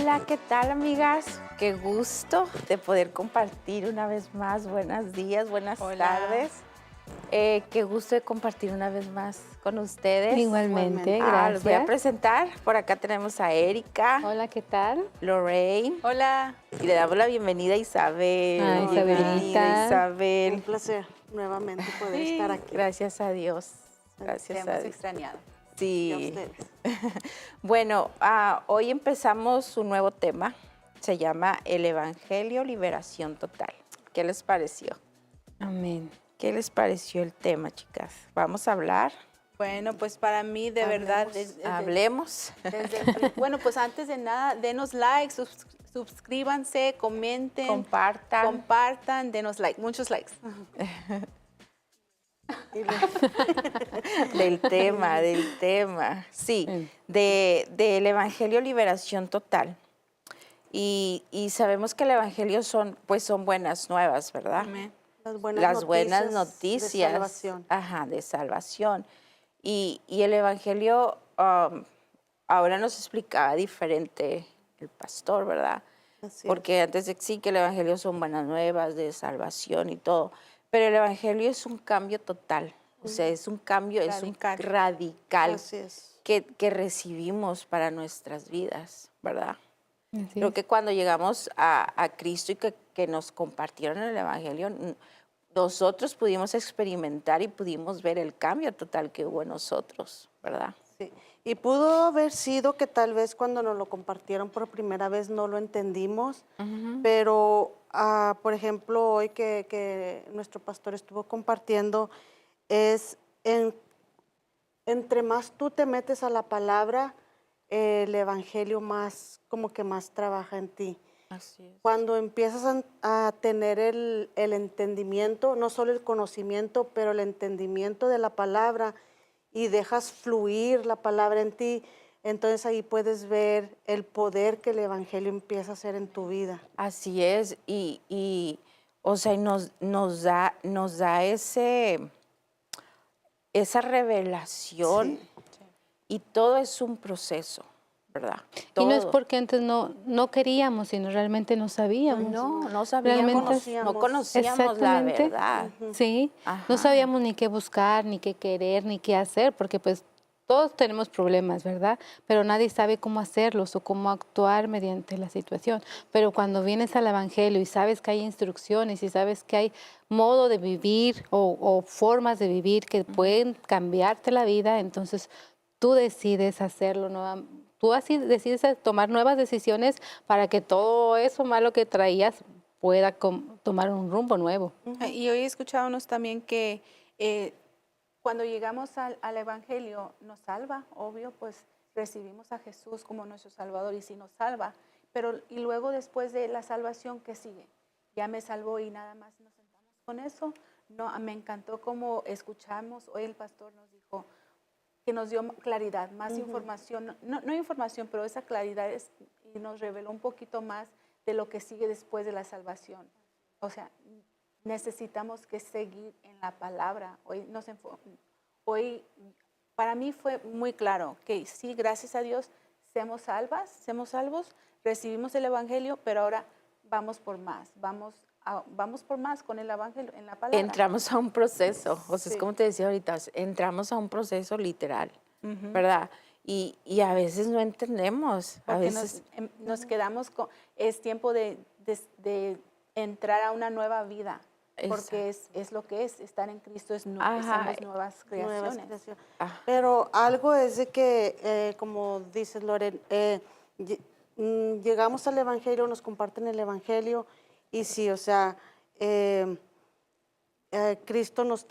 Hola, ¿qué tal, amigas? Qué gusto de poder compartir una vez más. Buenos días, buenas tardes. Qué gusto de compartir una vez más con ustedes. Igualmente, Los gracias. voy a presentar. Por acá tenemos a Erika, Hola, ¿qué tal? Lorraine. Hola. Y le damos la bienvenida a Isabel. Ah, Bienvenida, Isabelita. Isabel. Un placer nuevamente poder Sí, estar aquí. gracias a Dios. Te Gracias a hemos Dios. extrañado. Y a Sí. ustedes. Bueno, hoy empezamos un nuevo tema. Se llama El Evangelio Liberación Total. ¿Qué les pareció? Amén. ¿Qué les pareció el tema, chicas? Vamos a hablar. Bueno, pues para mí de verdad... Hablemos. Bueno, pues antes de nada, denos like, suscríbanse, comenten. Compartan, denos like, muchos likes. Del tema. Sí, del Evangelio Liberación Total. Y sabemos que el Evangelio son buenas nuevas, ¿verdad? Amén. Las buenas noticias de salvación. Ajá, de salvación. Y el Evangelio ahora nos explicaba diferente el pastor, ¿verdad? Así Porque antes sí que el Evangelio son buenas nuevas de salvación y todo, pero el Evangelio es un cambio total, o sea, es un cambio, es un radical Así es. que recibimos para nuestras vidas, ¿verdad? Así Creo es. que cuando llegamos a Cristo y que nos compartieron el Evangelio, nosotros pudimos experimentar y pudimos ver el cambio total que hubo en nosotros, ¿verdad? Sí. Y pudo haber sido que tal vez cuando nos lo compartieron por primera vez no lo entendimos, pero por ejemplo hoy que nuestro pastor estuvo compartiendo, es entre más tú te metes a la palabra, el Evangelio más como que más trabaja en ti. Así es. Cuando empiezas a tener el entendimiento, no solo el conocimiento, pero el entendimiento de la palabra y dejas fluir la palabra en ti, entonces ahí puedes ver el poder que el Evangelio empieza a hacer en tu vida. Así es, o sea, nos da esa revelación Sí. y todo es un proceso, ¿verdad? Y no es Todo. porque antes no queríamos, sino realmente no sabíamos. No sabíamos, Realmente no conocíamos la exactamente. verdad. Sí, Ajá. no sabíamos ni qué buscar, ni qué querer, ni qué hacer, porque pues todos tenemos problemas, ¿verdad? Pero nadie sabe cómo hacerlos o cómo actuar mediante la situación. Pero cuando vienes al Evangelio y sabes que hay instrucciones y sabes que hay modo de vivir o formas de vivir que pueden cambiarte la vida, entonces tú decides hacerlo nuevamente. Tú así decides tomar nuevas decisiones para que todo eso malo que traías pueda tomar un rumbo nuevo. Y hoy escuchábamos también que cuando llegamos al Evangelio nos salva, obvio, pues recibimos a Jesús como nuestro Salvador y sí nos salva, pero y luego después de la salvación, ¿qué sigue? Ya me salvó y nada más nos sentamos con eso. No, me encantó como escuchamos, hoy el pastor nos dijo que nos dio claridad, más información, no información, pero esa claridad y nos reveló un poquito más de lo que sigue después de la salvación. O sea, necesitamos que seguir en la palabra. Hoy para mí fue muy claro que sí, gracias a Dios, somos salvos, recibimos el Evangelio, pero ahora vamos por más, vamos por más con el Evangelio, en la palabra. Entramos a un proceso, o sea, Sí. es como te decía ahorita, entramos a un proceso literal, ¿verdad? Y a veces no entendemos, a Porque veces... nos quedamos con, es tiempo de entrar a una nueva vida, porque es lo que es, estar en Cristo somos nuevas creaciones. Pero algo es de que, como dices, Loren, llegamos al Evangelio, nos comparten el Evangelio, y sí, o sea, Cristo nos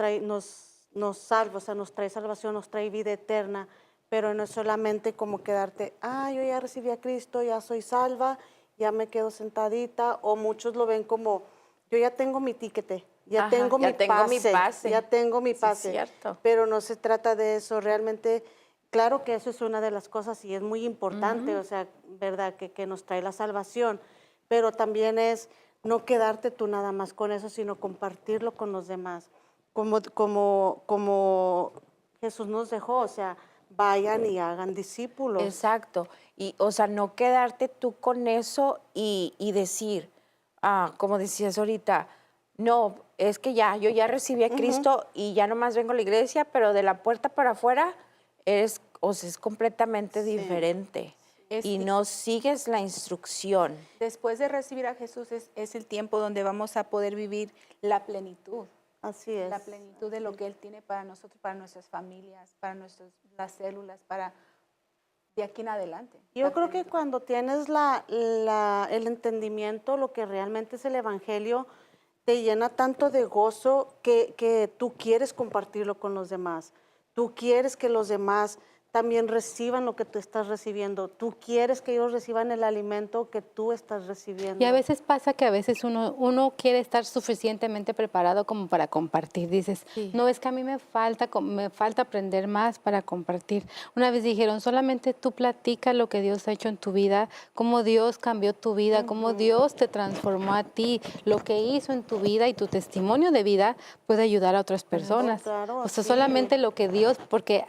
salva, o sea, nos trae salvación, nos trae vida eterna, pero no es solamente como quedarte, yo ya recibí a Cristo, ya soy salva, ya me quedo sentadita, o muchos lo ven como, yo ya tengo mi tiquete, ya tengo mi pase, ya tengo mi pase, cierto. pero no se trata de eso, realmente, claro que eso es una de las cosas y es muy importante, o sea, verdad, que nos trae la salvación, pero también es no quedarte tú nada más con eso, sino compartirlo con los demás, como Jesús nos dejó, o sea, vayan y hagan discípulos. Exacto. Y, o sea, no quedarte tú con eso y decir, como decías ahorita, no, es que ya, yo ya recibí a Cristo y ya nomás vengo a la iglesia, pero de la puerta para afuera es completamente diferente. Y no sigues la instrucción. Después de recibir a Jesús es el tiempo donde vamos a poder vivir la plenitud. Así es. La plenitud de lo que Él tiene para nosotros, para nuestras familias, para las células, para de aquí en adelante. Yo creo que cuando tienes el entendimiento, lo que realmente es el Evangelio, te llena tanto de gozo que tú quieres compartirlo con los demás. Tú quieres que los demás también reciban lo que tú estás recibiendo. Tú quieres que ellos reciban el alimento que tú estás recibiendo. Y a veces pasa que a veces uno quiere estar suficientemente preparado como para compartir. Dices, no, es que a mí me falta aprender más para compartir. Una vez dijeron, solamente tú platica lo que Dios ha hecho en tu vida, cómo Dios cambió tu vida, cómo Dios te transformó a ti, lo que hizo en tu vida, y tu testimonio de vida puede ayudar a otras personas. Claro, O sea, sí. solamente lo que Dios, porque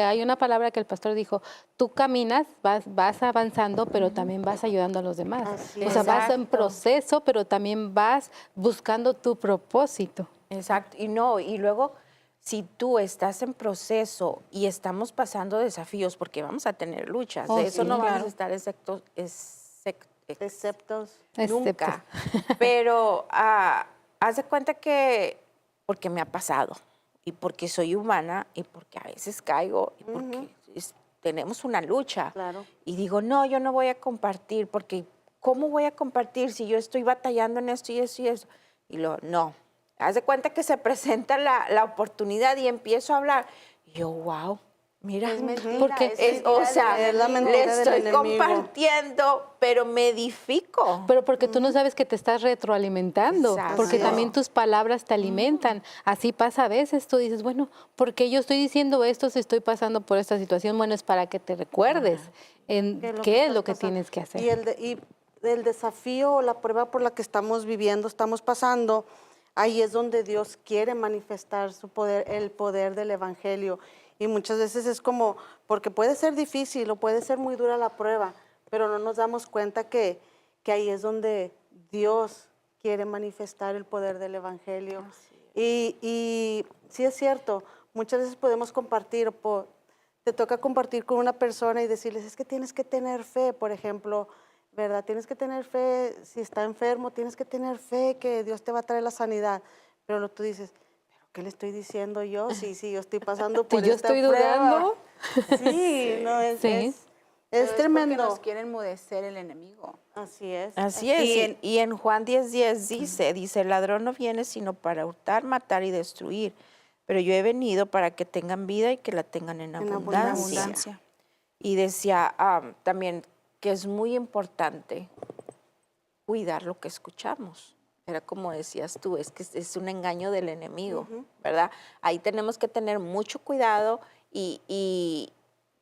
hay una palabra que el pastor dijo, tú caminas, vas avanzando, pero también vas ayudando a los demás. Así O sea, es. vas en proceso, pero también vas buscando tu propósito. Exacto. Y luego, si tú estás en proceso y estamos pasando desafíos, porque vamos a tener luchas, de eso sí, no vamos claro. a estar Exceptos. nunca. Pero haz de cuenta que, porque me ha pasado, y porque soy humana, y porque a veces caigo, y porque tenemos una lucha. Claro. Y digo, no, yo no voy a compartir, porque ¿cómo voy a compartir si yo estoy batallando en esto y eso y eso? Y no. Haz de cuenta que se presenta la oportunidad y empiezo a hablar. Y yo, wow, mira. Es mentira, Porque es mentira o del sea, es la enemigo. mentira le del estoy enemigo. compartiendo, pero me edifico. Pero porque tú no sabes que te estás retroalimentando, Exacto. porque Así es. también tus palabras te alimentan. Así pasa a veces, tú dices, bueno, ¿por qué yo estoy diciendo esto si estoy pasando por esta situación? Bueno, es para que te recuerdes en qué es lo que estás tienes que hacer. Y el desafío o la prueba por la que estamos viviendo, estamos pasando, ahí es donde Dios quiere manifestar su poder, el poder del Evangelio. Y muchas veces es como, porque puede ser difícil o puede ser muy dura la prueba, pero no nos damos cuenta que ahí es donde Dios quiere manifestar el poder del Evangelio. Y sí es cierto, muchas veces podemos compartir, te toca compartir con una persona y decirles, es que tienes que tener fe, por ejemplo, ¿verdad? Tienes que tener fe, si está enfermo, tienes que tener fe que Dios te va a traer la sanidad. Pero tú dices, ¿pero qué le estoy diciendo yo? Sí, yo estoy pasando por yo esta estoy prueba. dudando. Sí, no, es Pero es porque tremendo. nos quiere enmudecer el enemigo. Así es. Así es. Y en Juan 10:10 dice, el ladrón no viene sino para hurtar, matar y destruir. Pero yo he venido para que tengan vida y que la tengan en abundancia. Y decía también que es muy importante cuidar lo que escuchamos. Era como decías tú, es que es un engaño del enemigo, ¿verdad? Ahí tenemos que tener mucho cuidado y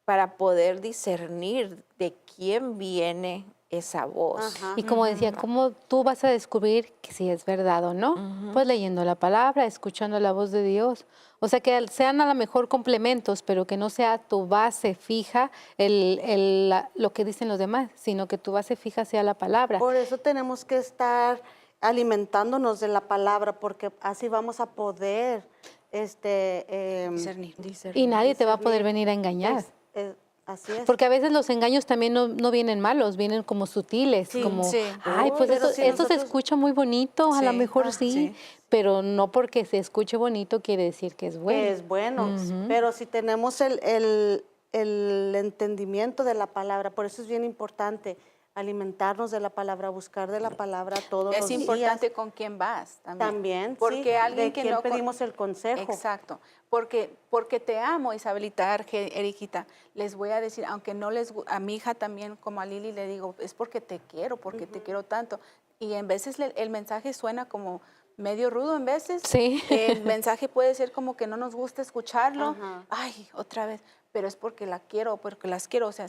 para poder discernir de quién viene esa voz. Y como decía, ¿cómo tú vas a descubrir que si es verdad o no? Pues leyendo la palabra, escuchando la voz de Dios. O sea, que sean a lo mejor complementos, pero que no sea tu base fija lo que dicen los demás, sino que tu base fija sea la palabra. Por eso tenemos que estar alimentándonos de la palabra, porque así vamos a poder Discernir. Y nadie te va a poder venir a engañar. Así es. Porque a veces los engaños también no vienen malos, vienen como sutiles, como, ay, pues pero si esto se nosotros- escucha muy bonito, a lo mejor sí, sí. pero no porque se escuche bonito quiere decir que es bueno. Que es bueno, pero si tenemos el entendimiento de la palabra, por eso es bien importante alimentarnos de la palabra, buscar de la palabra todos los Es importante días. con quién vas también. También, porque sí, alguien de que quién no pedimos el consejo. Exacto, porque te amo, Isabelita, Eriquita, les voy a decir, aunque no a mi hija también, como a Lili le digo, es porque te quiero tanto. Y en veces el mensaje suena como medio rudo, en veces. Sí. El mensaje puede ser como que no nos gusta escucharlo. Ajá. Ay, otra vez, pero es porque la quiero, porque las quiero. O sea,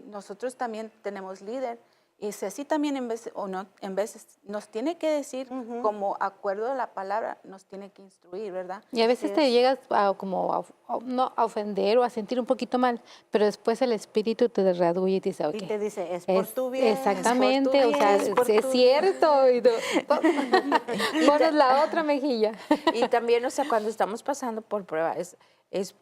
nosotros también tenemos líder Y Ceci también en veces, o no, en veces nos tiene que decir, como acuerdo de la palabra, nos tiene que instruir, ¿verdad? Y a veces Así te es. llegas a, no, a ofender o a sentir un poquito mal, pero después el espíritu te redarguye y te dice, ok, Y te dice, es por tu bien. exactamente, es por o tu sea, bien, es por es tu cierto, y tú, pones la otra mejilla. Y también, o sea, cuando estamos pasando por prueba,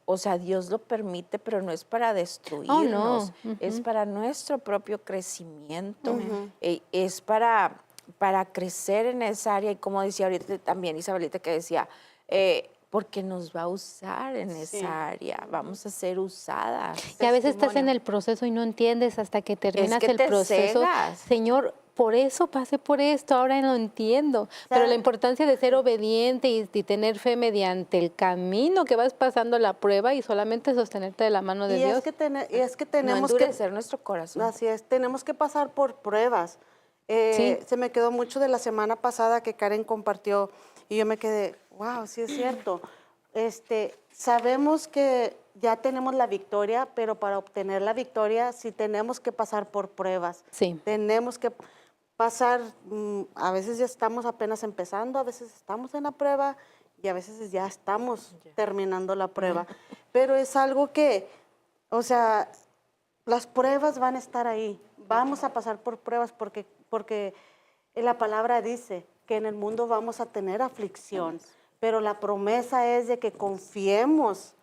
o sea, Dios lo permite, pero no es para destruirnos, es para nuestro propio crecimiento, es para crecer en esa área. Y como decía ahorita también Isabelita, que decía, porque nos va a usar en esa área, vamos a ser usadas. Y a veces estás en Testimonio. el proceso y no entiendes hasta que terminas que el te proceso. cegas. Señor, por eso pasé por esto, ahora lo entiendo. Pero la importancia de ser obediente y tener fe mediante el camino que vas pasando la prueba y solamente sostenerte de la mano de Y Dios. es que No tenemos que, endurecer nuestro corazón. así es, tenemos que pasar por pruebas. Sí. Se me quedó mucho de la semana pasada que Karen compartió y yo me quedé, wow, sí es cierto. Sabemos que ya tenemos la victoria, pero para obtener la victoria sí tenemos que pasar por pruebas. Sí. Tenemos que pasar, a veces ya estamos apenas empezando, a veces estamos en la prueba y a veces ya estamos terminando la prueba. Pero es algo que, o sea, las pruebas van a estar ahí. Vamos a pasar por pruebas porque la palabra dice que en el mundo vamos a tener aflicción, pero la promesa es de que confiemos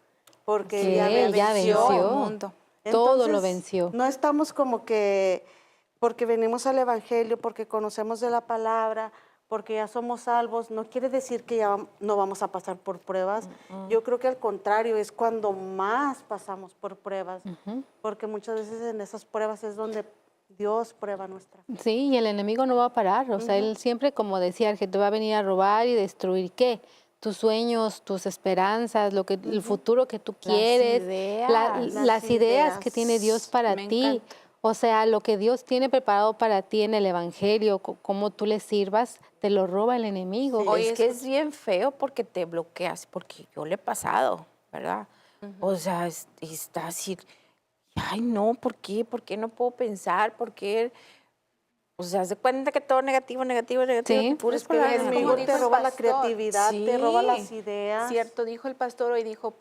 porque Que ya Él ya venció. venció. el mundo. Todo lo Entonces, venció. no estamos como que porque venimos al Evangelio, porque conocemos de la palabra, porque ya somos salvos, no quiere decir que ya no vamos a pasar por pruebas. Yo creo que al contrario, es cuando más pasamos por pruebas, porque muchas veces en esas pruebas es donde Dios prueba nuestra fe. Sí, y el enemigo no va a parar. O sea, él siempre, como decía, que te va a venir a robar y destruir, ¿qué? Tus sueños, tus esperanzas, el futuro que tú quieres, ideas. las ideas que tiene Dios para Me ti. encanta. O sea, lo que Dios tiene preparado para ti en el Evangelio, cómo tú le sirvas, te lo roba el enemigo. Sí. Oye, Es que es bien feo porque te bloqueas, porque yo le he pasado, ¿verdad? O sea, está así, ay no, ¿por qué? ¿Por qué no puedo pensar? ¿Por qué? O sea, se cuenta que todo negativo, negativo, negativo, Sí. puras Es que el palabras. enemigo dijo te el roba la pastor. creatividad, te roba Sí. las ideas. Cierto, dijo el pastor hoy, dijo,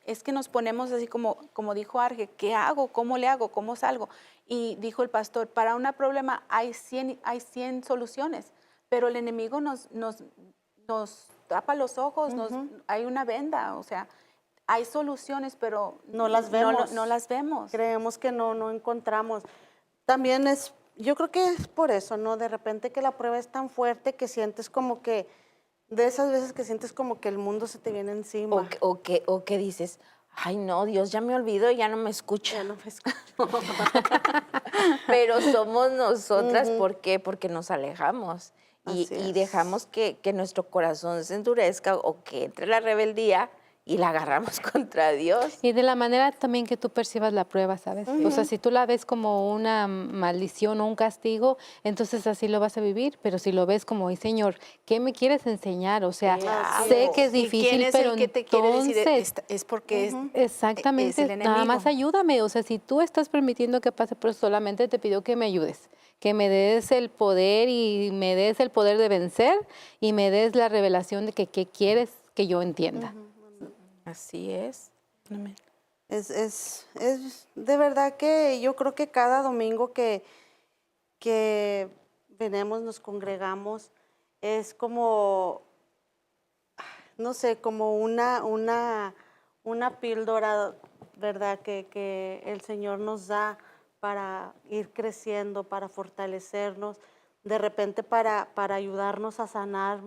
es que nos ponemos así como dijo Arge, ¿qué hago? ¿Cómo le hago? ¿Cómo salgo? Y dijo el pastor, para un problema hay 100 soluciones, pero el enemigo nos tapa los ojos, hay una venda, o sea, hay soluciones, pero No las vemos. No las vemos. Creemos que no encontramos. También yo creo que es por eso, ¿no? De repente que la prueba es tan fuerte que sientes como que, de esas veces que sientes como que el mundo se te viene encima. O que dices, ay no, Dios ya me olvidó, ya no me escucha. Ya no me escucho. Pero somos nosotras, ¿por qué? Porque nos alejamos Así y es. dejamos que nuestro corazón se endurezca o que entre la rebeldía y la agarramos contra Dios. Y de la manera también que tú percibas la prueba, ¿sabes? O sea, si tú la ves como una maldición o un castigo, entonces así lo vas a vivir. Pero si lo ves como, "Ay, Señor, ¿qué me quieres enseñar?" O sea, Así sé es. que es ¿Y quién difícil, es pero el que te quiere decir entonces... es porque es Exactamente, el nada más enemigo? ayúdame. O sea, si tú estás permitiendo que pase, pero solamente te pido que me ayudes, que me des el poder y me des el poder de vencer y me des la revelación de que qué quieres que yo entienda. Así es. Amén. Es de verdad que yo creo que cada domingo que venimos, nos congregamos, es como, no sé, como una píldora, ¿verdad? Que el Señor nos da para ir creciendo, para fortalecernos, de repente para ayudarnos a sanar,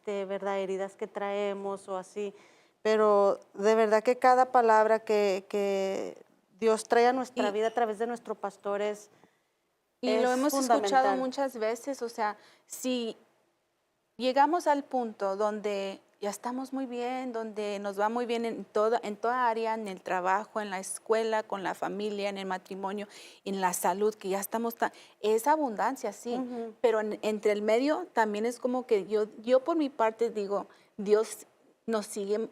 ¿verdad? Heridas que traemos o así. Pero de verdad que cada palabra que Dios trae a nuestra vida a través de nuestro pastor es lo hemos escuchado fundamental. muchas veces, o sea, si llegamos al punto donde ya estamos muy bien, donde nos va muy bien en toda área, en el trabajo, en la escuela, con la familia, en el matrimonio, en la salud, que ya estamos, es abundancia, sí, pero entre el medio también es como que yo por mi parte digo, Dios nos sigue,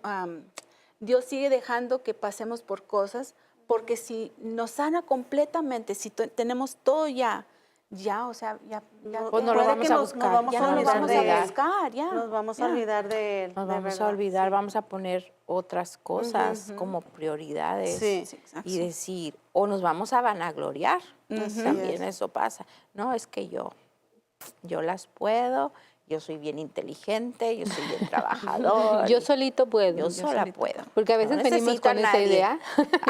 Dios sigue dejando que pasemos por cosas, porque si nos sana completamente, si tenemos todo ya, ya, o sea, ya Pues no lo puede vamos que a nos buscar. vamos ya a no lo olvidar vamos de a él. buscar, ya. Nos vamos a ya. olvidar de él. Nos de vamos a verdad, olvidar, sí. vamos a poner otras cosas como prioridades Sí. Sí, exacto. y decir, o nos vamos a vanagloriar. Así También es. eso pasa. No, es que yo las puedo, yo soy bien inteligente, yo soy bien trabajador. Yo solito puedo. Yo sola solita puedo. Porque a veces No venimos necesito a con esa nadie. idea.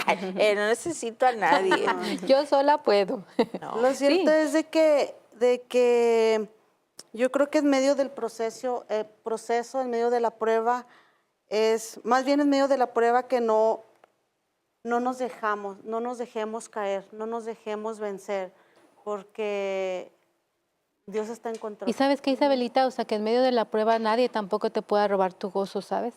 Ay, no necesito a nadie. Yo sola puedo. No. Lo cierto es de que yo creo que en medio del proceso, en medio de la prueba, es más bien en medio de la prueba que no nos dejemos caer, no nos dejemos vencer, porque Dios está en control. Y sabes qué, Isabelita, o sea, que en medio de la prueba nadie tampoco te pueda robar tu gozo, ¿sabes?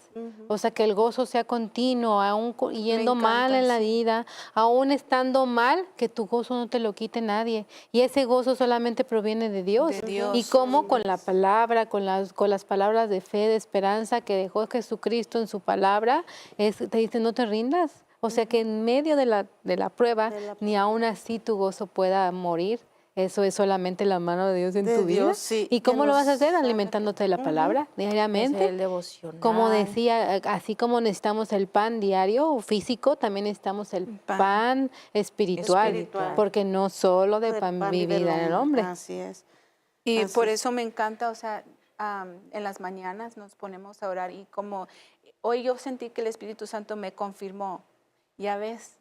O sea, que el gozo sea continuo, aún yendo mal en la vida, aún estando mal, que tu gozo no te lo quite nadie. Y ese gozo solamente proviene de Dios. De Dios. Y cómo con la palabra, con las palabras de fe, de esperanza que dejó Jesucristo en su palabra, te dice, no te rindas. O sea, que en medio de la prueba, ni aún así tu gozo pueda morir. Eso es solamente la mano de Dios en De tu vida. Dios, sí, ¿Y que cómo lo vas a nos hacer? haga Alimentándote de la palabra Hacer diariamente. el devocional. Como decía, así como necesitamos el pan diario o físico, también necesitamos el pan espiritual, porque no solo de pan vive vivirá el hombre. Así es. Y Así por es. eso me encanta, o sea, en las mañanas nos ponemos a orar y como hoy yo sentí que el Espíritu Santo me confirmó, ya ves,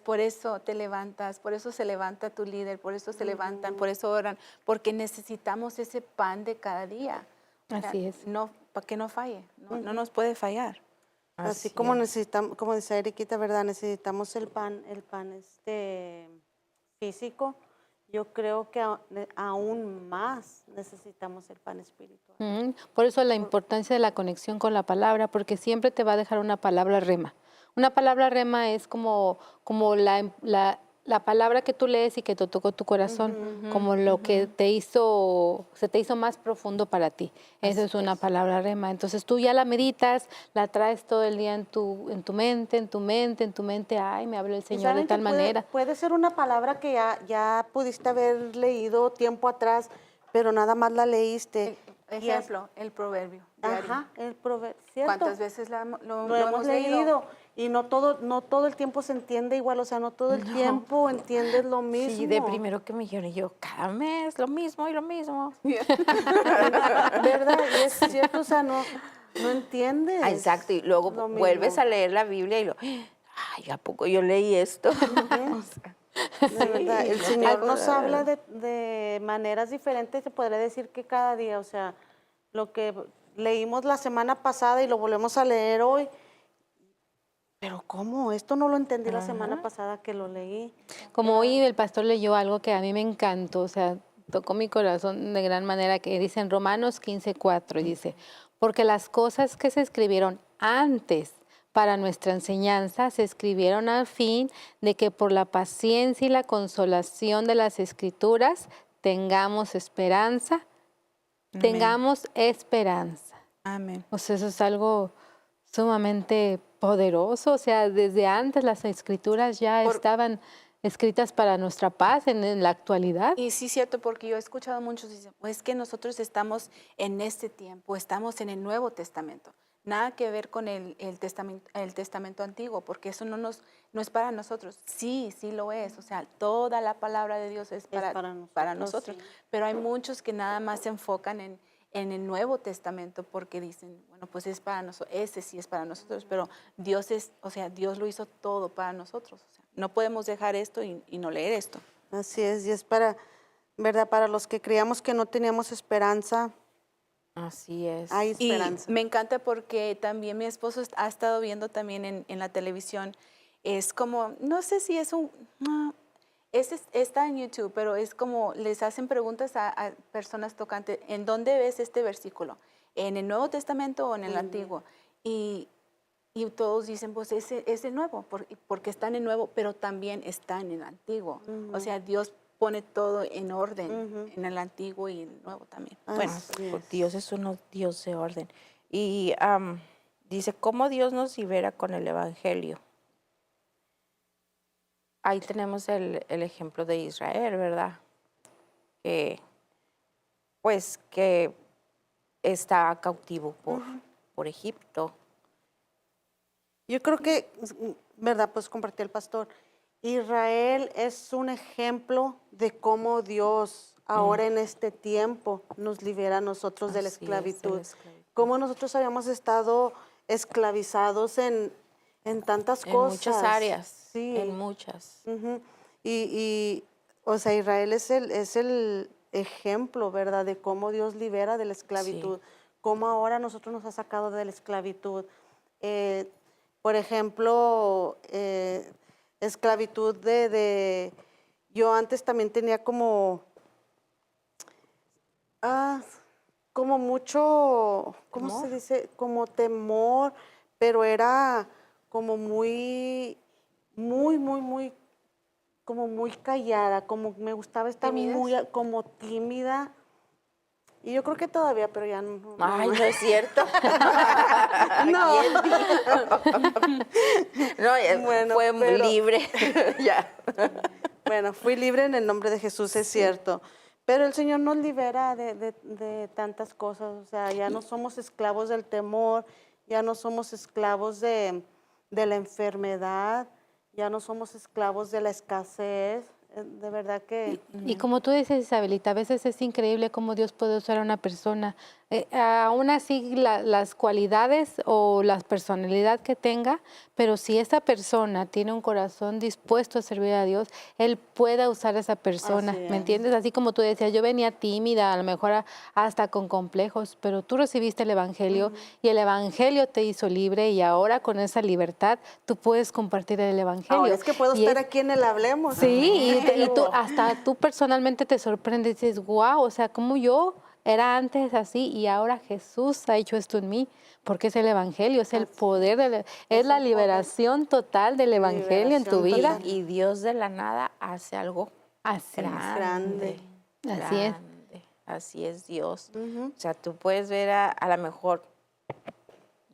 por eso te levantas, por eso se levanta tu líder, por eso se levantan, por eso oran, porque necesitamos ese pan de cada día. O sea, Así es. No, para que no falle, no nos puede fallar. Así como necesitamos, como dice Eriquita, ¿verdad? Necesitamos el pan físico. Yo creo que aún más necesitamos el pan espiritual. Por eso la importancia de la conexión con la palabra, porque siempre te va a dejar una palabra rema. Una palabra rema es como la palabra que tú lees y que te tocó tu corazón, como lo que se te hizo más profundo para ti. Eso es una palabra rema. Entonces tú ya la meditas, la traes todo el día en tu mente. Ay, me habló el ¿Y Señor saben de tal que manera. puede ser una palabra que ya pudiste haber leído tiempo atrás, pero nada más la leíste? Ejemplo, el proverbio diario. Ajá, el proverbio. ¿Cierto? ¿Cuántas veces lo hemos leído? Y no todo el tiempo se entiende igual, o sea, no todo el tiempo entiendes lo mismo. Sí, de primero que me dijeron, y yo, cada mes lo mismo y lo mismo. ¿Verdad? Y es cierto, o sea, no entiendes. Ah, exacto, y luego lo mismo. vuelves a leer la Biblia y ay, ¿a poco yo leí esto? O sea, De verdad, el no Señor te nos acuerdas. habla de maneras diferentes, se podría decir que cada día, o sea, lo que leímos la semana pasada y lo volvemos a leer hoy. Pero ¿cómo? Esto no lo entendí la semana pasada que lo leí. Como hoy el pastor leyó algo que a mí me encantó, o sea, tocó mi corazón de gran manera, que dice en Romanos 15:4, y dice, porque las cosas que se escribieron antes para nuestra enseñanza se escribieron al fin de que por la paciencia y la consolación de las Escrituras tengamos esperanza, tengamos esperanza. Amén. O sea, eso es algo sumamente poderoso. O sea, desde antes las escrituras ya estaban escritas para nuestra paz en la actualidad. Y sí, cierto, porque yo he escuchado muchos dicen, pues que nosotros estamos en este tiempo, estamos en el Nuevo Testamento. Nada que ver con el testamento antiguo, porque eso no es para nosotros. Sí lo es. O sea, toda la palabra de Dios es para nosotros. Sí. Pero hay muchos que nada más se enfocan en el Nuevo Testamento porque dicen, bueno, pues es para nosotros, ese sí es para nosotros, pero Dios Dios lo hizo todo para nosotros. O sea, no podemos dejar esto y no leer esto. Así es, y es para, ¿verdad? Para los que creíamos que no teníamos esperanza, Así es. hay Y esperanza. me encanta porque también mi esposo ha estado viendo también en la televisión, es como, no sé si es está en YouTube, pero es como les hacen preguntas a personas tocantes, ¿en dónde ves este versículo? ¿En el Nuevo Testamento o en el Antiguo? Y todos dicen, pues ese es el Nuevo, porque está en el Nuevo, pero también está en el Antiguo. O sea, Dios pone todo en orden, en el Antiguo y el Nuevo también. Bueno, Así es. pues Dios es un Dios de orden. Y dice, ¿cómo Dios nos libera con el Evangelio? Ahí tenemos el ejemplo de Israel, ¿verdad? que, pues, que está cautivo por Egipto. Yo creo que, ¿verdad? Pues compartió el pastor. Israel es un ejemplo de cómo Dios ahora en este tiempo nos libera a nosotros de la Así es, de la esclavitud. esclavitud. Cómo nosotros habíamos estado esclavizados en tantas En cosas. muchas áreas, Sí. en muchas. Ujú. O sea, Israel es el ejemplo, ¿verdad? De cómo Dios libera de la esclavitud. Cómo ahora nosotros nos ha sacado de la esclavitud. Por ejemplo, esclavitud yo antes también tenía como mucho, ¿cómo ¿Temor? se dice? Como temor, pero era como muy, como muy callada, como me gustaba estar muy, como tímida. Y yo creo que todavía, pero ya no. Ay, no es cierto. No. ¿Quién dijo? No, Bueno, fue pero- libre. Ya. Bueno, fui libre en el nombre de Jesús, es cierto. Pero el Señor nos libera de tantas cosas. O sea, ya no somos esclavos del temor, ya no somos esclavos de la enfermedad, ya no somos esclavos de la escasez. De verdad que... Y como tú dices, Isabelita, a veces es increíble cómo Dios puede usar a una persona. Aún así, las cualidades o la personalidad que tenga, pero si esa persona tiene un corazón dispuesto a servir a Dios, Él pueda usar a esa persona. Así ¿Me es. entiendes? Así como tú decías, yo venía tímida, a lo mejor hasta con complejos, pero tú recibiste el Evangelio y el Evangelio te hizo libre y ahora con esa libertad tú puedes compartir el Evangelio. Ahora es que puedo Y estar aquí en el Hablemos. Sí, y tú, Pero- hasta tú personalmente te sorprendes y dices, wow, o sea, como yo era antes así y ahora Jesús ha hecho esto en mí, porque es el Evangelio, es el poder, es la liberación total del Evangelio en tu Liberación vida. total. Y Dios de la nada hace algo Así es. grande. Así es. Grande. Así es Dios. Ujú. O sea, tú puedes ver a lo mejor,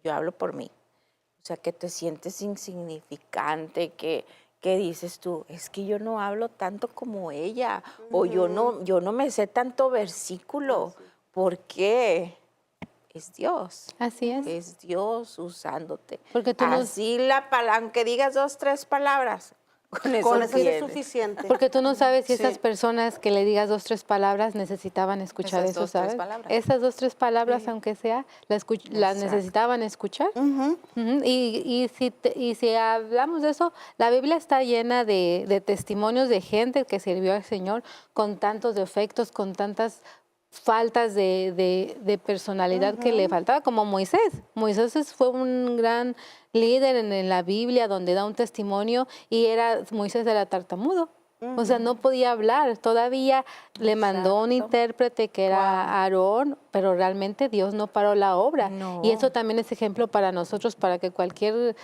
yo hablo por mí, o sea, que te sientes insignificante, que dices tú, es que yo no hablo tanto como ella, o yo no me sé tanto versículo. ¿Por qué? Es Dios. Así es. Es Dios usándote. Porque tú no- Así aunque digas 2, 3 palabras, con eso Con eso es tienes. suficiente. Porque tú no sabes si esas Sí. personas que le digas 2, 3 palabras necesitaban escuchar Esas eso, 2, 3 ¿sabes? palabras. Esas 2, 3 palabras, aunque sea, las Exacto. necesitaban escuchar. Ujú. Ujú. Y si hablamos de eso, la Biblia está llena de testimonios de gente que sirvió al Señor con tantos defectos, con tantas faltas de personalidad que le faltaba, como Moisés. Fue un gran líder en la Biblia donde da un testimonio y Moisés era tartamudo. O sea, no podía hablar. Todavía le mandó un Exacto. intérprete que era Aarón, pero realmente Dios no paró la obra. No. Y eso también es ejemplo para nosotros, para que cualquier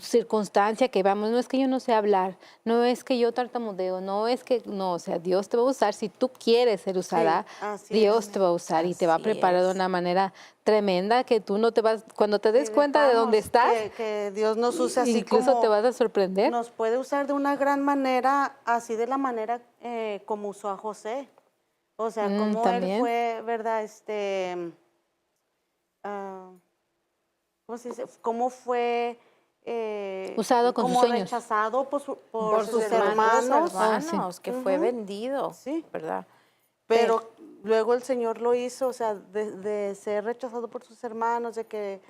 circunstancia que veamos, no es que yo no sé hablar, no es que yo tartamudeo, no, o sea, Dios te va a usar. Si tú quieres ser usada, así Dios es. te va a usar y te va a Así preparar de es. una manera tremenda que tú no te vas, cuando te des Y cuenta de dónde dejamos estás, que Dios nos use así incluso como te vas a sorprender. nos puede usar de una gran manera, así de la manera como usó a José. O sea, como él también. fue, ¿verdad? ¿Cómo se dice? Cómo fue Usado con sus como sueños. rechazado por Por sus hermanos, hermanos. que fue vendido, Sí. ¿verdad? Pero luego el Señor lo hizo, o sea, de ser rechazado por sus hermanos, de que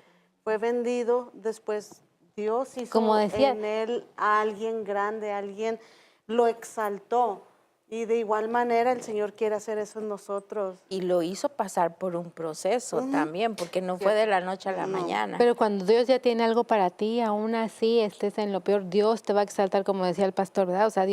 fue vendido, después Dios hizo Como decía- en él a alguien grande, alguien lo exaltó. Y de igual manera el Señor quiere hacer eso en nosotros. Y lo hizo pasar por un proceso también, porque no fue de la noche a la mañana. Pero cuando Dios ya tiene algo para ti, aún así estés en lo peor, Dios te va a exaltar, como decía el pastor, ¿verdad? O sea,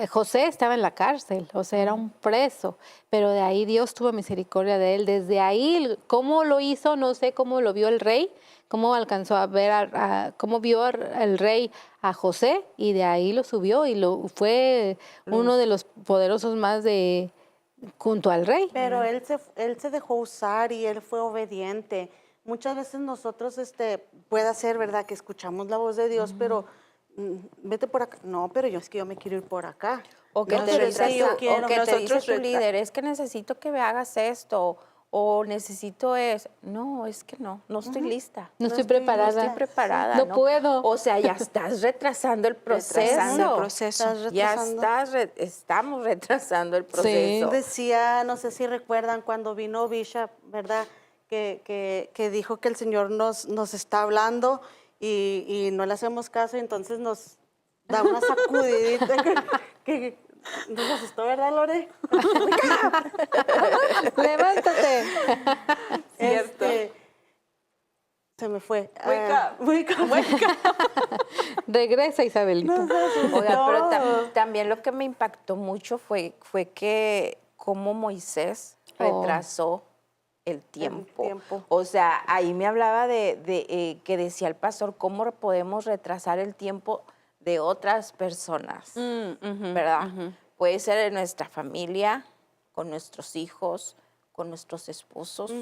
José estaba en la cárcel, o sea, era un preso, pero de ahí Dios tuvo misericordia de él. Desde ahí, ¿cómo lo hizo? No sé cómo lo vio el rey, cómo alcanzó a ver, cómo vio el rey a José, y de ahí lo subió y fue uno de los poderosos más junto al rey. Pero él se dejó usar y él fue obediente. Muchas veces nosotros, puede ser, ¿verdad?, que escuchamos la voz de Dios, pero vete por acá. No, pero es que yo me quiero ir por acá. O que No, te pero dice, sí, yo o quiero. que te dice tu Nosotros líder, es que necesito que me hagas esto, o necesito no, es que no estoy lista. No estoy estoy preparada. No estoy preparada. No puedo. O sea, ya estás retrasando el proceso. Retrasando el proceso. Estás Ya retrasando. estamos retrasando el Sí. proceso. Decía, no sé si recuerdan cuando vino Bishop, ¿verdad? Que dijo que el Señor nos está hablando y no le hacemos caso, y entonces nos da una sacudidita que nos asustó, ¿verdad, Lore? Levántate. Cierto. Se me fue. Wake up. Wake up. Wake up. Regresa, Isabelita. Oiga, pero también lo que me impactó mucho fue que cómo Moisés retrasó el tiempo. tiempo. O sea, ahí me hablaba que decía el pastor, cómo podemos retrasar el tiempo de otras personas, ¿verdad? Puede ser en nuestra familia, con nuestros hijos, con nuestros esposos.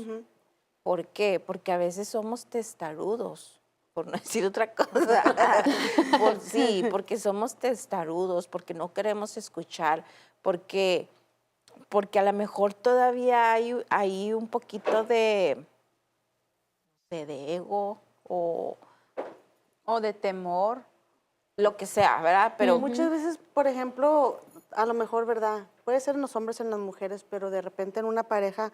¿Por qué? Porque a veces somos testarudos, por no decir otra cosa. Porque somos testarudos, porque no queremos escuchar, porque a lo mejor todavía hay un poquito de ego o de temor. lo que sea, ¿verdad? Pero muchas veces, por ejemplo, a lo mejor, ¿verdad? Puede ser en los hombres, en las mujeres, pero de repente en una pareja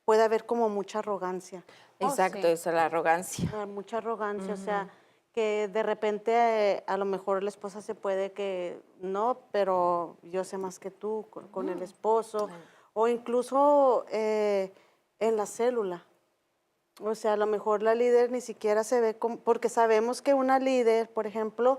puede haber como mucha arrogancia. exacto, sí. esa es la arrogancia. Mucha arrogancia, o sea, que de repente a lo mejor la esposa se puede que no, pero yo sé más que tú con el esposo, o incluso en la célula. O sea, a lo mejor la líder ni siquiera se ve como, porque sabemos que una líder, por ejemplo,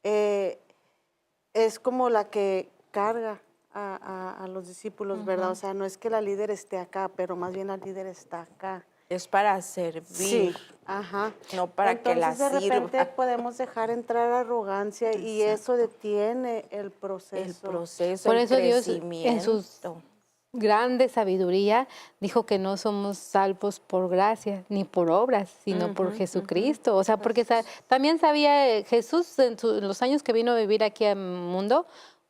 es como la que carga a los discípulos, ¿verdad? O sea, no es que la líder esté acá, pero más bien la líder está acá. Es para servir, Sí, ajá. no para que la Entonces, de repente sirva. podemos dejar entrar arrogancia y eso detiene el proceso. El proceso, Por el eso Dios crecimiento. en su grande sabiduría dijo que no somos salvos por gracia ni por obras, sino por Jesucristo. O sea, porque también sabía Jesús en los años que vino a vivir aquí al mundo,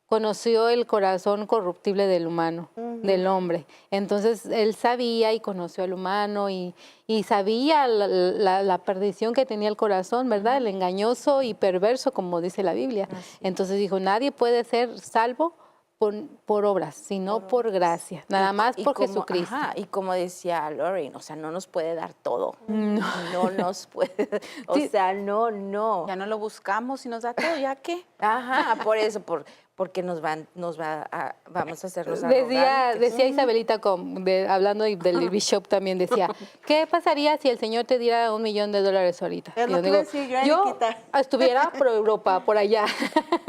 conoció el corazón corruptible del humano, del hombre. Entonces, él sabía y conoció al humano y sabía la perdición que tenía el corazón, ¿verdad? El engañoso y perverso, como dice la Biblia. Entonces dijo, nadie puede ser salvo por obras, sino por gracia, nada más por Jesucristo. Ajá, y como decía Lauren, o sea, no nos puede dar todo. No nos puede, o sea, no. Ya no lo buscamos y nos da todo, ¿ya qué? Ajá, por eso, porque vamos a hacernos Decía arrogantes. Isabelita, hablando del Bishop también, decía, ¿qué pasaría si el Señor te diera $1 millón ahorita? Es Y lo yo que iba a decir yo, yo Eriquita. estuviera por Europa, por allá.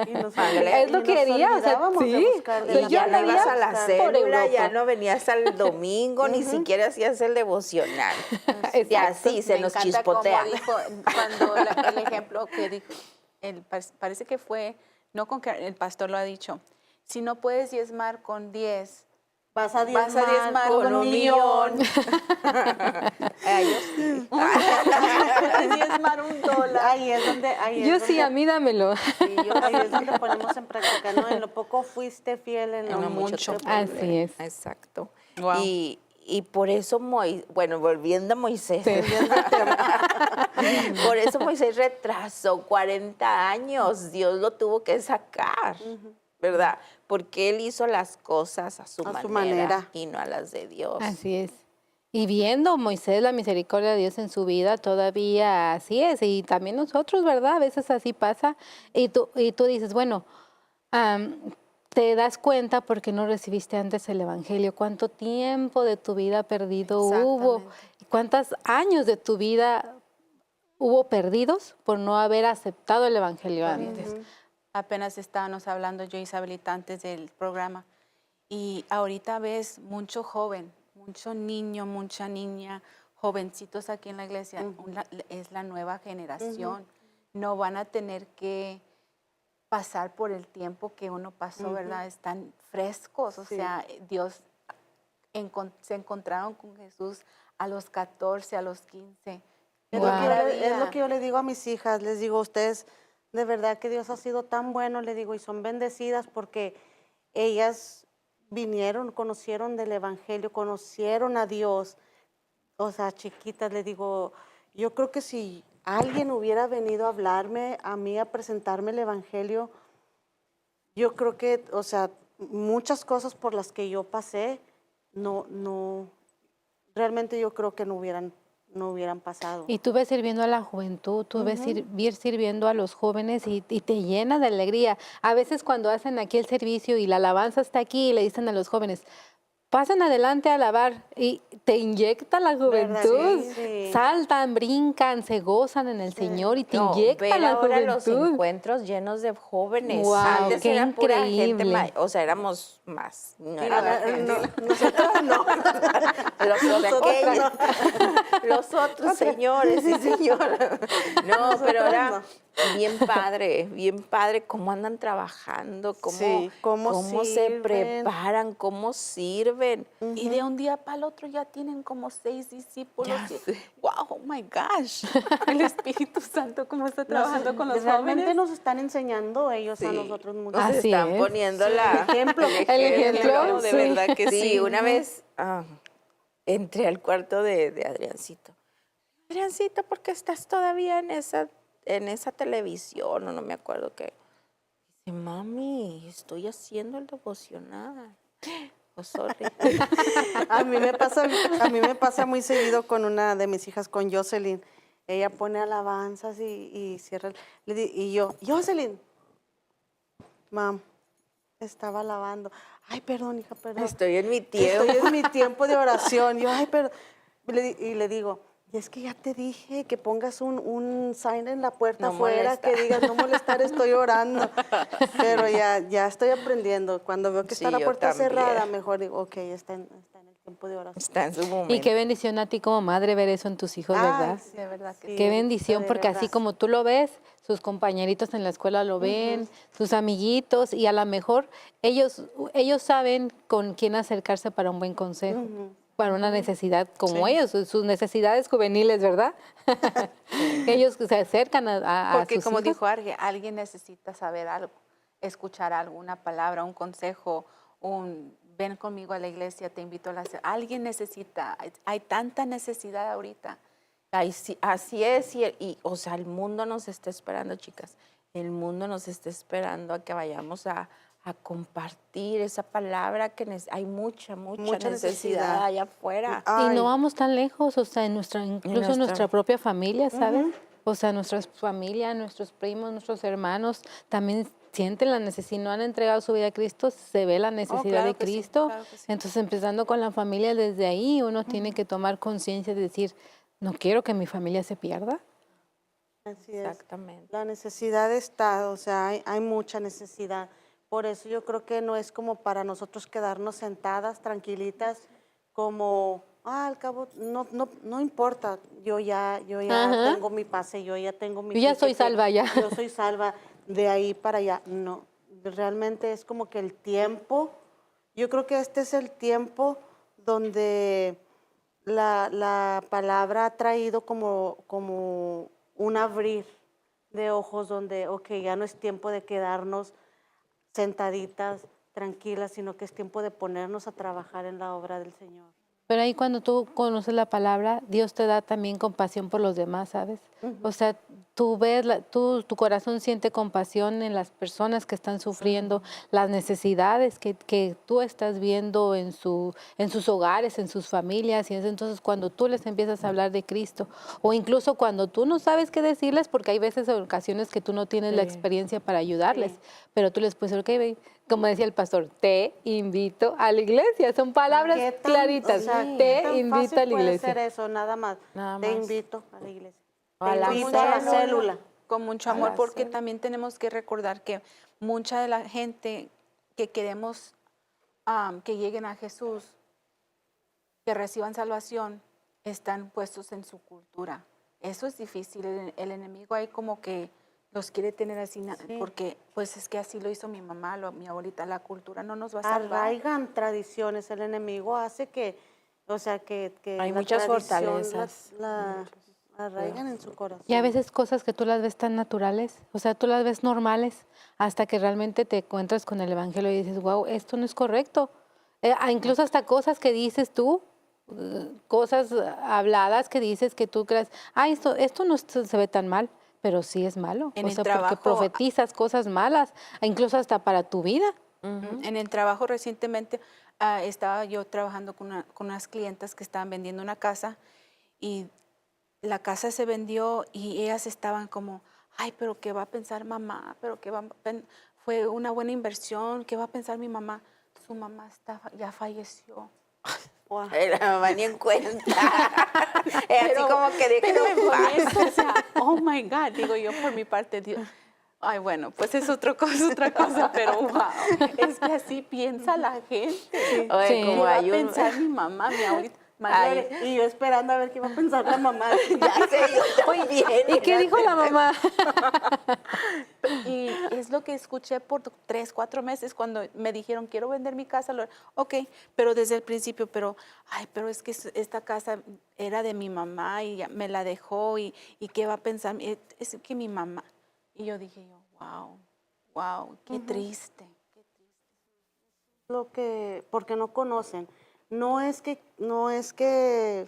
Y nos, Es lo y que nos quería, o sea, olvidábamos de sí. buscar, Y Yo ya no haría ibas a la por célula, ya Europa. no venías al domingo, ni siquiera hacías el devocional. Y así se Me nos encanta chispotea. como dijo, cuando el ejemplo que dijo, parece que fue, no con que el pastor lo ha dicho, si no puedes diezmar con 10, vas a diezmar con un millón. Ellos sí. Puedes diezmar $1. Ahí es donde... Yo sí, a mí dámelo. Ahí es donde ponemos en práctica, ¿no? En lo poco fuiste fiel, en lo mucho te pondré. Así es. Exacto. Wow. Y por eso, bueno, volviendo a Moisés, por eso Moisés retrasó 40 años, Dios lo tuvo que sacar, ¿verdad? Porque él hizo las cosas a su manera y no a las de Dios. Así es. Y viendo Moisés la misericordia de Dios en su vida, todavía así es. Y también nosotros, ¿verdad? A veces así pasa. Y tú dices, bueno, te das cuenta porque no recibiste antes el Evangelio. ¿Cuánto tiempo de tu vida perdido hubo? ¿Cuántos años de tu vida hubo perdidos por no haber aceptado el Evangelio antes? Apenas estábamos hablando yo y Isabelita antes del programa. Y ahorita ves mucho joven, mucho niño, mucha niña, jovencitos aquí en la iglesia. Es la nueva generación. No van a tener que pasar por el tiempo que uno pasó, ¿verdad? Están frescos. O sea, Dios se encontraron con Jesús a los 14, a los 15. Es lo que yo le digo a mis hijas, les digo, ustedes de verdad que Dios ha sido tan bueno, le digo, y son bendecidas porque ellas vinieron, conocieron del Evangelio, conocieron a Dios, o sea, chiquitas, le digo, yo creo que si alguien hubiera venido a hablarme a mí, a presentarme el Evangelio, yo creo que, o sea, muchas cosas por las que yo pasé, realmente yo creo que no hubieran pasado. Y tú ves sirviendo a la juventud, tú ves ir sirviendo a los jóvenes y te llena de alegría. A veces cuando hacen aquí el servicio y la alabanza está aquí y le dicen a los jóvenes, pasen adelante a alabar y te inyecta la ¿Verdad? juventud. Sí. Saltan, brincan, se gozan en el Señor y te No, inyecta ver la ahora los juventud. encuentros llenos de jóvenes. Wow, Antes qué era pura gente, increíble. o sea, éramos más. No Sí, era nosotros no. los pequeños, los otros señores y señoras. No, pero era bien padre cómo andan trabajando, Sí, cómo se sirven. preparan, cómo sirven. Y de un día para el otro ya tienen como 6 discípulos. Ya sé. Wow, oh my gosh. El Espíritu Santo, cómo está trabajando con los Realmente jóvenes. nos están enseñando ellos a Sí. nosotros mucho. Nos Así están es. poniendo Sí, el ejemplo, de sí. verdad que sí. Sí, una vez entré al cuarto de Adriancito. Adriancito, ¿por qué estás todavía en esa televisión? O no me acuerdo qué. Dice, mami, estoy haciendo el devocional. Oh, sorry. A mí me pasa muy seguido con una de mis hijas, con Jocelyn. Ella pone alabanzas y cierra. Y yo, Jocelyn, mam, estaba alabando. Ay, perdón, hija, perdón. Estoy en mi tiempo. Estoy en mi tiempo de oración. Yo, ay, perdón. Y le digo, y es que ya te dije que pongas un sign en la puerta No afuera molestar. que digas, no molestar, estoy orando. Pero ya estoy aprendiendo. Cuando veo que está Sí, la yo puerta también. cerrada, mejor digo, ok, está en el tiempo de oración. Está en su momento. Y qué bendición a ti como madre ver eso en tus hijos, ¿verdad? Ay, De verdad que Qué sí, bendición, de porque así verdad. como tú lo ves, sus compañeritos en la escuela lo ven, sus amiguitos, y a lo mejor ellos saben con quién acercarse para un buen consejo, para una necesidad como ellos, sus necesidades juveniles, ¿verdad? Ellos se acercan a Porque sus como hijos. dijo Arge, alguien necesita saber algo, escuchar algo, una palabra, un consejo, ven conmigo a la iglesia, te invito a la... Alguien necesita, hay tanta necesidad ahorita. Ay, sí, así es, o sea, el mundo nos está esperando, chicas. El mundo nos está esperando a que vayamos a compartir esa palabra que hay mucha Mucha necesidad necesidad. allá afuera. Y Ay, no vamos tan lejos, o sea, incluso en nuestra propia familia, ¿sabes? O sea, nuestra familia, nuestros primos, nuestros hermanos también sienten la necesidad, si no han entregado su vida a Cristo, se ve la necesidad claro de que sí, Cristo. claro que sí. Entonces, empezando con la familia, desde ahí uno tiene que tomar conciencia de decir, no quiero que mi familia se pierda. así es. Exactamente. La necesidad está, o sea, hay mucha necesidad. Por eso yo creo que no es como para nosotros quedarnos sentadas, tranquilitas, como, al cabo, no importa, yo ya Ajá. tengo mi pase, yo ya tengo mi Yo ya soy ticket, salva ya. yo soy salva de ahí para allá. No, realmente es como que el tiempo, yo creo que este es el tiempo donde la palabra ha traído como un abrir de ojos donde, ok, ya no es tiempo de quedarnos sentaditas, tranquilas, sino que es tiempo de ponernos a trabajar en la obra del Señor. Pero ahí cuando tú conoces la palabra, Dios te da también compasión por los demás, ¿sabes? O sea, tú ves, tu corazón siente compasión en las personas que están sufriendo, las necesidades que tú estás viendo en sus hogares, en sus familias. Y entonces cuando tú les empiezas a hablar de Cristo, o incluso cuando tú no sabes qué decirles, porque hay veces o ocasiones que tú no tienes la experiencia para ayudarles, pero tú les puedes decir, ok, babe, como decía el pastor, te invito a la iglesia. Son palabras ¿Qué tan- claritas. o sea, qué Te tan invito fácil a la puede iglesia. ser eso, nada más. Nada Te más. invito a la iglesia. O a Te la invito a la célula. célula. Con mucho A amor, la porque célula. también tenemos que recordar que mucha de la gente que queremos que lleguen a Jesús, que reciban salvación, están puestos en su cultura. Eso es difícil. El enemigo ahí como que los quiere tener así, porque pues es que así lo hizo mi mamá, mi abuelita, la cultura no nos va a salvar. Arraigan tradiciones, el enemigo hace que, o sea, que Hay la muchas tradición fortalezas. arraigan en su corazón. Y a veces cosas que tú las ves tan naturales, o sea, tú las ves normales, hasta que realmente te encuentras con el Evangelio y dices, wow, esto no es correcto. Incluso hasta cosas que dices tú, cosas habladas que dices que tú crees, esto no se ve tan mal, pero sí es malo. En O el sea, porque trabajo- profetizas cosas malas, incluso hasta para tu vida. En el trabajo recientemente estaba yo trabajando con unas clientas que estaban vendiendo una casa y la casa se vendió y ellas estaban como, ay, pero ¿qué va a pensar mamá? Pero fue una buena inversión, ¿qué va a pensar mi mamá? Su mamá ya falleció. Wow. La mamá ni en cuenta. Es así Pero- como que pero déjenme en con paz. eso, o sea, oh my God, digo yo por mi parte, Dios. Ay, bueno, pues es otra cosa, pero wow, es que así piensa la gente. Oye, Sí. ¿Qué como va a hay un... pensar mi mamá, mi abuelita? Ay, Y yo esperando a ver qué iba a pensar la mamá. ya sé, yo también. ¿Y qué dijo la mamá? Y es lo que escuché por 3, 4 meses cuando me dijeron, quiero vender mi casa. Ok, pero desde el principio, pero es que esta casa era de mi mamá y ya me la dejó y ¿qué va a pensar? Es que mi mamá. Y yo dije, wow, qué triste. Porque no conocen. No es que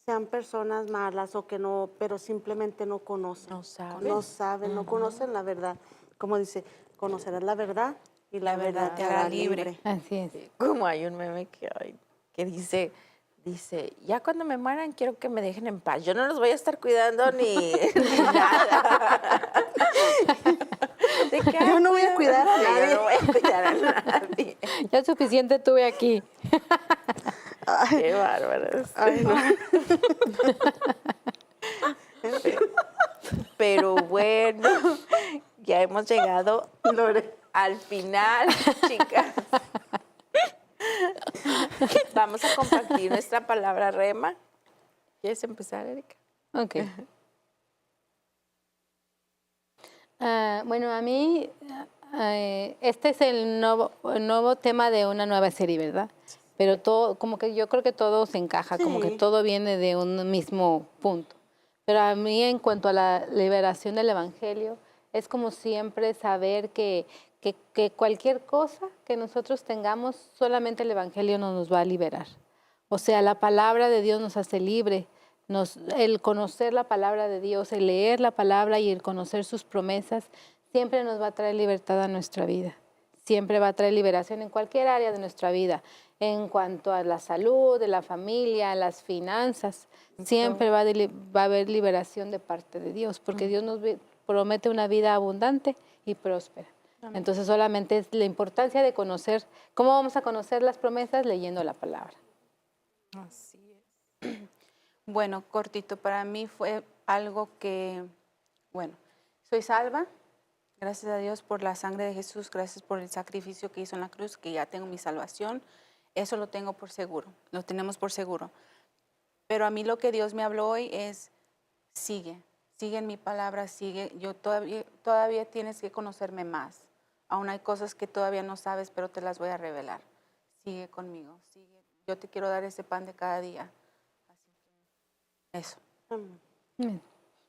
sean personas malas o que no, pero simplemente no conocen. No saben. No saben, no conocen la verdad. Como dice, conocerás la verdad y la verdad te hará libre. Así es. Como hay un meme que dice, ya cuando me mueran quiero que me dejen en paz. Yo no los voy a estar cuidando ni nada. Yo no voy a cuidar a nadie. Yo no voy a cuidar a nadie. Ya suficiente tuve aquí. Qué bárbaros. Ay, no. Pero bueno, ya hemos llegado Lore. al final, chicas. Vamos a compartir nuestra palabra rema. ¿Quieres empezar, Erika? Ok. Bueno, a mí este es el nuevo tema de una nueva serie, ¿verdad? Pero todo, como que yo creo que todo se encaja, como que Sí. todo viene de un mismo punto. Pero a mí en cuanto a la liberación del Evangelio, es como siempre saber que cualquier cosa que nosotros tengamos, solamente el Evangelio no nos va a liberar. O sea, la palabra de Dios nos hace libre. El conocer la palabra de Dios, el leer la palabra y el conocer sus promesas, siempre nos va a traer libertad a nuestra vida. Siempre va a traer liberación en cualquier área de nuestra vida. En cuanto a la salud, de la familia, a las finanzas, siempre va a haber liberación de parte de Dios, porque Dios nos promete una vida abundante y próspera. Entonces solamente es la importancia de conocer. ¿Cómo vamos a conocer las promesas? Leyendo la palabra. Así es. Bueno, cortito, para mí fue algo que, bueno, soy salva, gracias a Dios por la sangre de Jesús, gracias por el sacrificio que hizo en la cruz, que ya tengo mi salvación, eso lo tengo por seguro, lo tenemos por seguro. Pero a mí lo que Dios me habló hoy es, sigue en mi palabra, sigue, todavía tienes que conocerme más, aún hay cosas que todavía no sabes, pero te las voy a revelar, sigue conmigo, sigue, yo te quiero dar ese pan de cada día. Eso.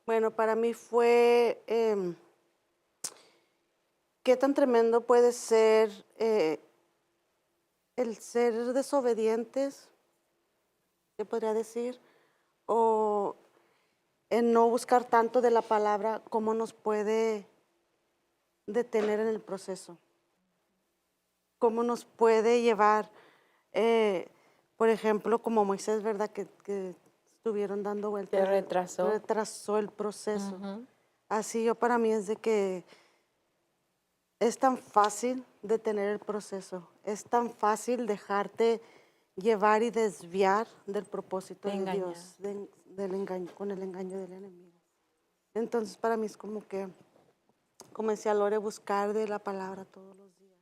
Bueno, para mí fue qué tan tremendo puede ser el ser desobedientes, ¿qué podría decir? O en no buscar tanto de la palabra, cómo nos puede detener en el proceso, cómo nos puede llevar, por ejemplo, como Moisés, ¿verdad? Que estuvieron dando vueltas. Que retrasó. Retrasó el proceso. Así yo para mí es de que es tan fácil detener el proceso, es tan fácil dejarte llevar y desviar del propósito de Dios, del engaño, con el engaño del enemigo. Entonces para mí es como que comencé a Lore buscar de la palabra todos los días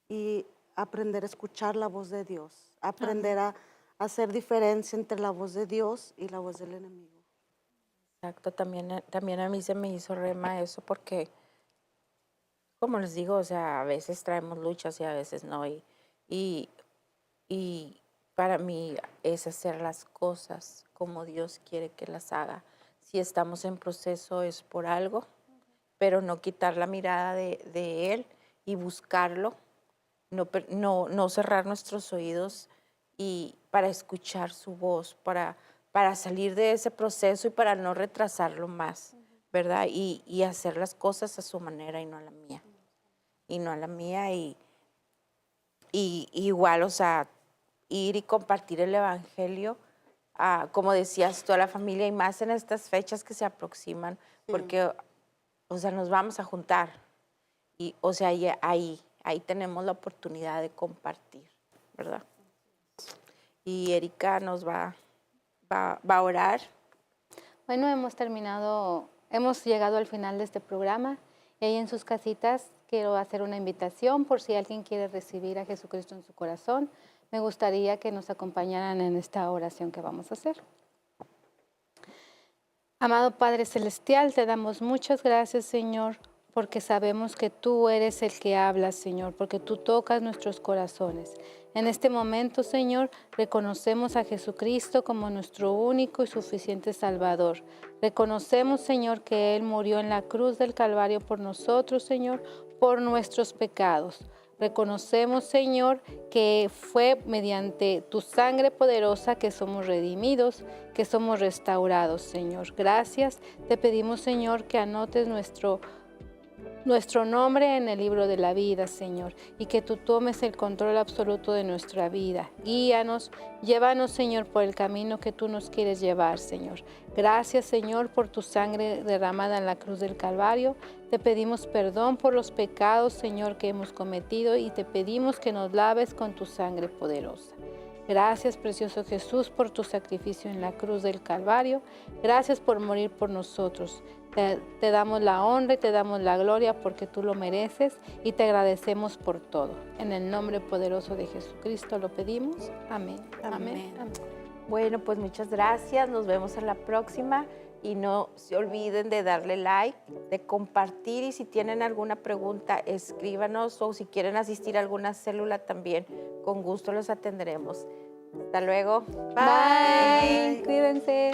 y aprender a escuchar la voz de Dios, aprender a hacer diferencia entre la voz de Dios y la voz del enemigo. Exacto, también a mí se me hizo rema eso porque, como les digo, o sea, a veces traemos luchas y a veces no. Y para mí es hacer las cosas como Dios quiere que las haga. Si estamos en proceso es por algo, pero no quitar la mirada de Él y buscarlo, no cerrar nuestros oídos y para escuchar su voz, para salir de ese proceso y para no retrasarlo más, ¿verdad? Y hacer las cosas a su manera y no a la mía. Y no a la mía y igual, o sea, ir y compartir el Evangelio, como decías, toda la familia y más en estas fechas que se aproximan, porque, o sea, nos vamos a juntar y, o sea, ahí tenemos la oportunidad de compartir, ¿verdad? Y Erika nos va a orar. Bueno, hemos llegado al final de este programa y ahí en sus casitas quiero hacer una invitación por si alguien quiere recibir a Jesucristo en su corazón. Me gustaría que nos acompañaran en esta oración que vamos a hacer. Amado Padre Celestial, te damos muchas gracias, Señor, porque sabemos que tú eres el que hablas, Señor, porque tú tocas nuestros corazones. En este momento, Señor, reconocemos a Jesucristo como nuestro único y suficiente Salvador. Reconocemos, Señor, que Él murió en la cruz del Calvario por nosotros, Señor, por nuestros pecados. Reconocemos, Señor, que fue mediante tu sangre poderosa que somos redimidos, que somos restaurados, Señor. Gracias. Te pedimos, Señor, que anotes nuestro nombre en el libro de la vida, Señor, y que tú tomes el control absoluto de nuestra vida. Guíanos, llévanos, Señor, por el camino que tú nos quieres llevar, Señor. Gracias, Señor, por tu sangre derramada en la cruz del Calvario. Te pedimos perdón por los pecados, Señor, que hemos cometido y te pedimos que nos laves con tu sangre poderosa. Gracias, precioso Jesús, por tu sacrificio en la cruz del Calvario. Gracias por morir por nosotros. Te damos la honra y te damos la gloria porque tú lo mereces y te agradecemos por todo. En el nombre poderoso de Jesucristo lo pedimos. Amén. Amén. Amén. Bueno, pues muchas gracias. Nos vemos en la próxima. Y no se olviden de darle like, de compartir y si tienen alguna pregunta, escríbanos o si quieren asistir a alguna célula también, con gusto los atenderemos. Hasta luego. Bye. Cuídense.